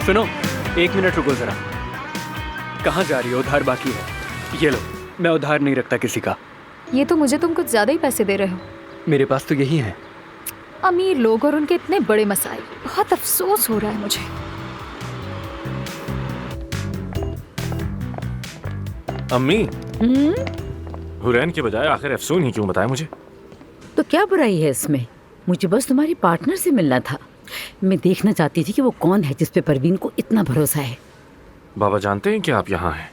सुनो, 1 मिनट रुको जरा। कहाँ जा रही हो? उधार बाकी है। ये लो, मैं उधार नहीं रखता किसी का। ये तो मुझे तुम कुछ ज्यादा ही पैसे दे रहे हो। मेरे पास तो यही है। अमीर लोग और उनके इतने बड़े मसाइल, बहुत अफसोस हो रहा है मुझे। अम्मी, हुरैन के बजाय आखिर अफसून ही क्यों बताया मुझे? तो क्या बुराई है इसमें? मुझे बस तुम्हारी पार्टनर से मिलना था। मैं देखना चाहती थी कि वो कौन है जिस पे परवीन को इतना भरोसा है। बाबा जानते हैं कि आप यहाँ हैं?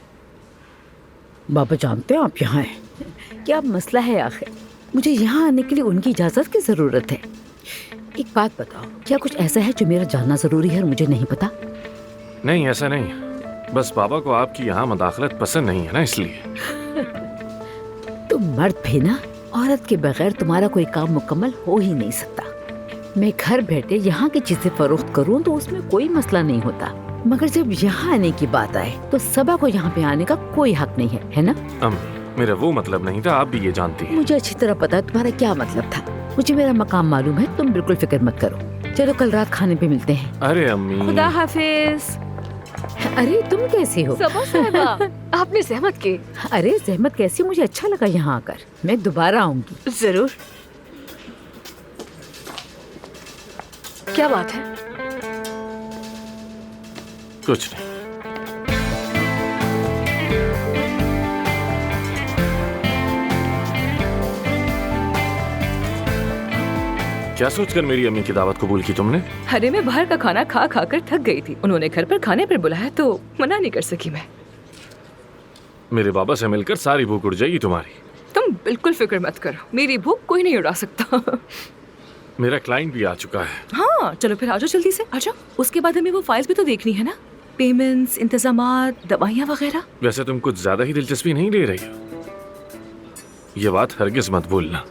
बाबा जानते हैं आप यहाँ हैं? क्या मसला है आखिर? मुझे यहाँ आने के लिए उनकी इजाजत की जरूरत है। एक बात बताओ, क्या कुछ ऐसा है जो मेरा जानना जरूरी है और मुझे नहीं पता? नहीं, ऐसा नहीं। बस बाबा को आपकी यहाँ मदाखलत पसंद नहीं है ना, इसलिए। तुम मर्द भी ना, औरत के बगैर तुम्हारा कोई काम मुकम्मल हो ही नहीं सकता। मैं घर बैठे यहाँ की चीजें फरोख्त करूँ तो उसमें कोई मसला नहीं होता, मगर जब यहाँ आने की बात आए तो सबा को यहाँ पे आने का कोई हक नहीं है ना? मेरा वो मतलब नहीं था, आप भी ये जानती हैं। मुझे अच्छी तरह पता है तुम्हारा क्या मतलब था। मुझे मेरा मकाम मालूम है, तुम बिल्कुल फिक्र मत करो। चलो कल रात खाने पे मिलते हैं। अरे अम्मी, खुदा हाफिज। अरे तुम कैसी हो? सबा साहिबा, आपने सहमत की? अरे जहमत कैसी, मुझे अच्छा लगा यहाँ आकर। मैं दोबारा आऊंगी जरूर। क्या बात है? कुछ नहीं। क्या सोचकर मेरी अम्मी की दावत कबूल की तुमने? अरे मैं बाहर का खाना खा खा कर थक गई थी। उन्होंने घर पर खाने पर बुलाया तो मना नहीं कर सकी मैं। मेरे बाबा से मिलकर सारी भूख उड़ जाएगी तुम्हारी। तुम बिल्कुल फिक्र मत करो, मेरी भूख कोई नहीं उड़ा सकता। मेरा क्लाइंट भी आ चुका है। हाँ चलो फिर आ जाओ, जल्दी से आ जाओ। उसके बाद हमें वो फाइल्स भी तो देखनी है ना, पेमेंट्स, इंतजामात, दवाइयाँ वगैरह। वैसे तुम कुछ ज्यादा ही दिलचस्पी नहीं ले रही हो। ये बात हरगिज मत भूलना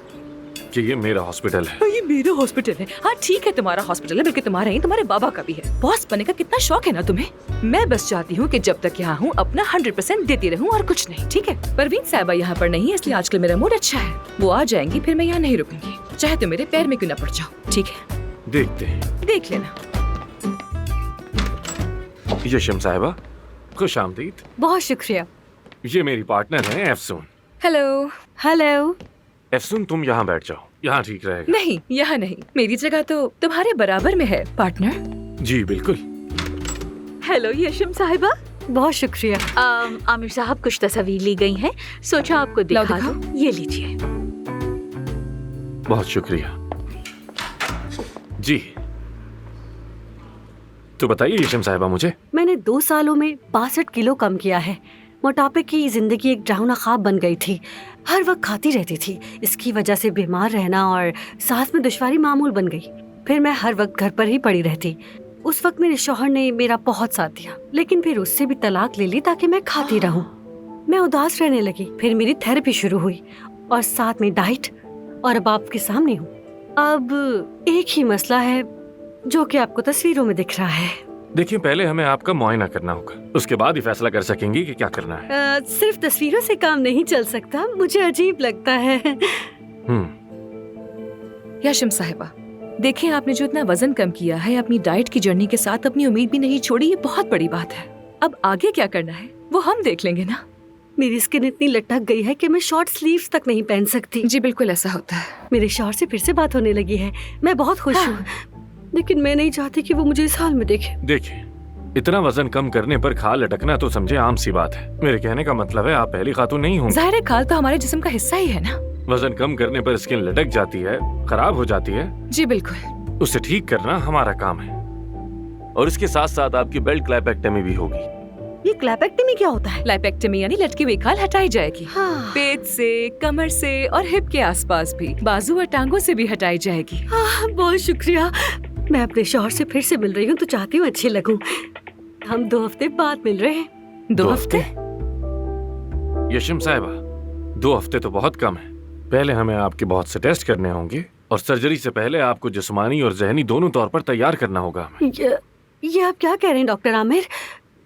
कि ये मेरा हॉस्पिटल है। ये मेरा हॉस्पिटल है। हाँ ठीक है, तुम्हारा हॉस्पिटल है, बल्कि तुम्हारा ही तुम्हारे बाबा का भी है। बॉस बनने का कितना शौक है ना तुम्हें। मैं बस चाहती हूँ कि जब तक यहाँ हूँ अपना 100% देती रहूँ और कुछ नहीं, ठीक है? परवीन साहिबा यहाँ पर नहीं है, इसलिए आजकल मेरा मूड अच्छा है। वो आ जाएंगी फिर मैं यहाँ नहीं रुकूंगी, चाहे तो मेरे पैर में क्यों ना पड़ जाओ, ठीक है? देखते हैं। देख लेना। यशम साहिबा, खुश आमदीद। बहुत शुक्रिया। ये मेरी पार्टनर है अफसून। हेलो। हेलो। अफसून तुम यहाँ बैठ जाओ, यहाँ ठीक रहेगा। नहीं, यहाँ नहीं, मेरी जगह तो तुम्हारे बराबर में है पार्टनर। जी बिल्कुल। हेलो यशम साहिबा। बहुत शुक्रिया। आमिर साहब कुछ तस्वीर ली गई हैं, सोचा आपको दिखा दूं। ये लीजिए। बहुत शुक्रिया जी। तो बताइए यशम साहिबा मुझे। मैंने 2 सालों में 62 किलो कम किया है। मोटापे की जिंदगी एक डरावना ख्वाब बन गई थी। हर वक्त खाती रहती थी। इसकी वजह से बीमार रहना और सांस में दुश्वारी मामूल बन गई। फिर मैं हर वक्त घर पर ही पड़ी रहती। उस वक्त मेरे शौहर ने मेरा बहुत साथ दिया, लेकिन फिर उससे भी तलाक ले ली ताकि मैं खाती रहूं। मैं उदास रहने लगी। फिर मेरी थेरेपी शुरू हुई और साथ में डाइट, और अब आपके सामने हूँ। अब एक ही मसला है जो कि आपको तस्वीरों में दिख रहा है। देखिए, पहले हमें आपका मुआयना करना होगा, उसके बाद ही फैसला कर सकेंगे कि क्या करना है। सिर्फ तस्वीरों से काम नहीं चल सकता, मुझे अजीब लगता है। यशम साहिबा, देखिए आपने जो इतना वजन कम किया है, अपनी डाइट की जर्नी के साथ अपनी उम्मीद भी नहीं छोड़ी, ये बहुत बड़ी बात है। अब आगे क्या करना है वो हम देख लेंगे ना। मेरी स्किन इतनी लटक गई है कि मैं शॉर्ट स्लीव्स तक नहीं पहन सकती। जी बिल्कुल ऐसा होता है। मेरे शौहर से फिर से बात होने लगी है। मैं बहुत खुश हूँ, लेकिन मैं नहीं चाहती कि वो मुझे इस हाल में देखे। देखिए, इतना वजन कम करने पर खाल लटकना तो समझे आम सी बात है। मेरे कहने का मतलब है आप पहली खातून नहीं होंगी। जाहिर है खाल तो हमारे जिस्म का हिस्सा ही है ना। वजन कम करने पर स्किन लटक जाती है, खराब हो जाती है। जी बिल्कुल। उसे ठीक करना हमारा काम है, और इसके साथ साथ आपकी बेल्ट क्लैपेक्टमी भी होगी। ये क्लैपेक्टमी क्या होता है? लाइपेक्टमी यानी लटकी हुई खाल हटाई जाएगी। हाँ। पेट से, कमर से और हिप के आसपास भी, बाजू और टांगों से भी हटाई जाएगी। बहुत शुक्रिया। मैं अपने शौहर से फिर से मिल रही हूँ तो चाहती हूँ अच्छी लगूं। हम 2 हफ्ते बाद मिल रहे हैं। 2 हफ्ते? यशम साहिबा, 2 हफ्ते तो बहुत कम है। पहले हमें आपके बहुत से टेस्ट करने होंगे, और सर्जरी से पहले आपको जिस्मानी और जहनी दोनों तौर पर तैयार करना होगा हमें। ये आप क्या कह रहे हैं डॉक्टर आमिर?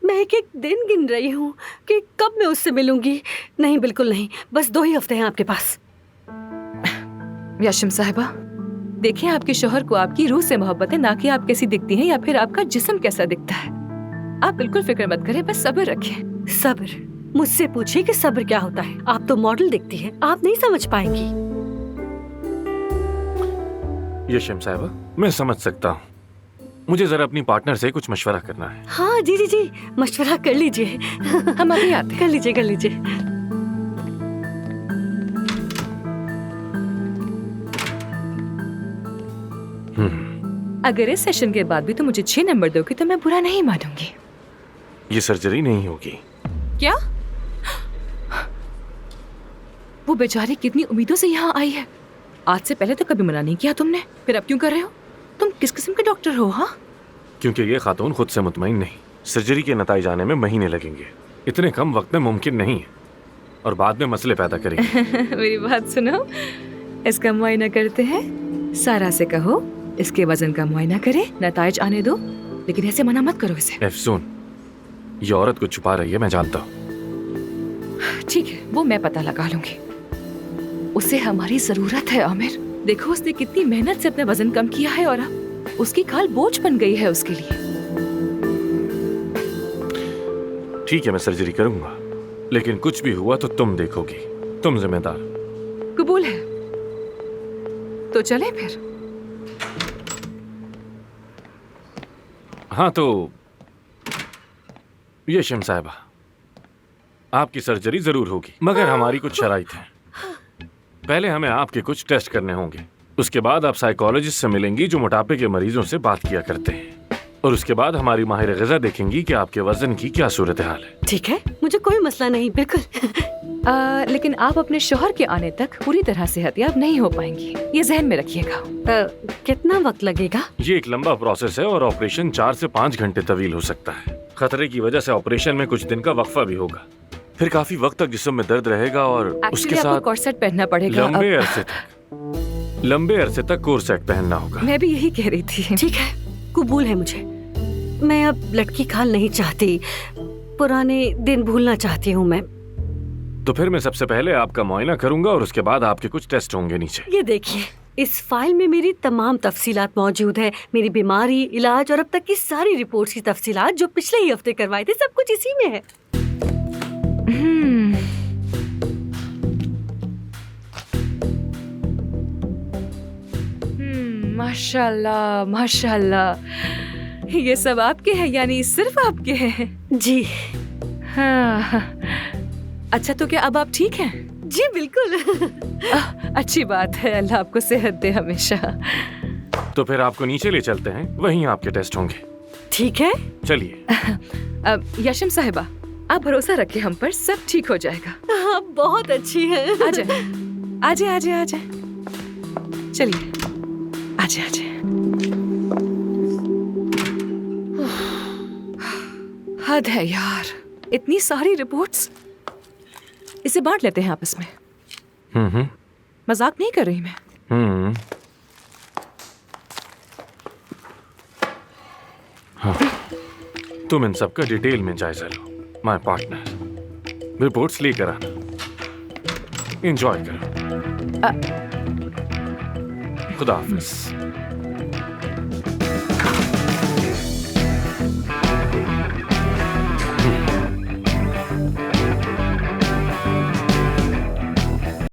मैं एक एक दिन गिन रही हूँ कि कब मैं उससे मिलूंगी। नहीं, बिल्कुल नहीं, बस 2 ही हफ्ते हैं आपके पास। यशम साहिबा, देखिए आपके शौहर को आपकी रूह से मोहब्बत है, ना कि आप कैसी दिखती हैं या फिर आपका जिस्म कैसा दिखता है। आप बिल्कुल फिक्र मत करें, बस सब्र रखें। सब्र? मुझसे पूछिए कि सब्र क्या होता है। आप तो मॉडल दिखती हैं, आप नहीं समझ पाएंगी। यशम साहिबा, मैं समझ सकता हूँ। मुझे जरा अपनी पार्टनर से कुछ मशवरा करना है। हाँ जी जी जी, मशवरा कर लीजिए। हम अभी आते हैं। कर लीजिए कर लीजिए। अगर इस सेशन के बाद भी तुम मुझे 6 नंबर दोगे तो मैं बुरा नहीं मानूंगी। ये सर्जरी नहीं होगी। क्या? वो बेचारी कितनी उम्मीदों से यहाँ आई है। आज से पहले तो कभी मना नहीं किया तुमने, फिर अब क्यों कर रहे हो? तुम किस किस्म के डॉक्टर हो? हाँ, क्योंकि ये खातून खुद से मुतमईन नहीं। सर्जरी के नताइज आने में महीने लगेंगे। इतने कम वक्त में मुमकिन नहीं है, और बाद में मसले पैदा करेंगे। मेरी बात सुनो, इसका मुआयना करते हैं। सारा से कहो इसके वजन का मुआयना करे, नताइज आने दो, लेकिन ऐसे मना मत करो इसे। एफसून, ये औरत कुछ छुपा रही है, मैं जानता हूँ। ठीक है, वो मैं पता लगा लूंगी। उसे हमारी जरूरत है आमिर। देखो उसने कितनी मेहनत से अपना वजन कम किया है और अब उसकी खाल बोझ बन गई है उसके लिए। ठीक है, मैं सर्जरी करूंगा, लेकिन कुछ भी हुआ तो तुम देखोगी। तुम जिम्मेदार। कबूल है, तो चले फिर। हाँ तो यशम साहिबा, आपकी सर्जरी जरूर होगी, मगर हमारी कुछ शराइत हैं। पहले हमें आपके कुछ टेस्ट करने होंगे। उसके बाद आप साइकोलॉजिस्ट से मिलेंगी जो मोटापे के मरीजों से बात किया करते हैं, और उसके बाद हमारी माहिर ग़िज़ा देखेंगी कि आपके वजन की क्या सूरत हाल है। ठीक है, मुझे कोई मसला नहीं, बिल्कुल। लेकिन आप अपने शौहर के आने तक पूरी तरह सेहतयाब नहीं हो पाएंगी, ये जहन में रखिएगा। कितना वक्त लगेगा? ये एक लंबा प्रोसेस है और ऑपरेशन 4 से 5 घंटे तवील हो सकता है। खतरे की वजह से ऑपरेशन में कुछ दिन का वक्फा भी होगा। फिर काफी वक्त तक जिस्म में दर्द रहेगा और उसके साथ कॉर्सेट पहनना पड़ेगा। लंबे अरसे तक कोर्सेट पहनना होगा। मैं भी यही कह रही थी। ठीक है, कबूल है मुझे। मैं अब लड़की खाल नहीं चाहती, पुराने दिन भूलना चाहती हूँ मैं। तो फिर मैं सबसे पहले आपका मुआयना करूंगा और उसके बाद आपके कुछ टेस्ट होंगे नीचे। ये देखिए, इस फाइल में मेरी तमाम तफसीलात मौजूद है। मेरी बीमारी, इलाज और अब तक की सारी रिपोर्ट्स की तफसीलात जो पिछले ही हफ्ते करवाए थे, सब कुछ इसी में है। माशाल्लाह माशाल्लाह, ये सब आपके हैं, यानी सिर्फ आपके हैं? जी हाँ। अच्छा, तो क्या अब आप ठीक हैं? जी बिल्कुल। अच्छी बात है, अल्लाह आपको सेहत दे हमेशा। तो फिर आपको नीचे ले चलते हैं, वहीं आपके टेस्ट होंगे। ठीक है, चलिए। यशम साहिबा, आप भरोसा रखें हम पर, सब ठीक हो जाएगा। आप बहुत अच्छी हैं। आजा आजा आजा आजा, चलिए आजा आजा। हद है यार, इतनी सारी रिपोर्ट्स। इसे बांट लेते हैं आपस में। मजाक नहीं कर रही मैं। हाँ, तुम इन सब का डिटेल में जायजा लो। माय पार्टनर, रिपोर्ट्स लेकर आना। एंजॉय करो। खुदा हाफिज।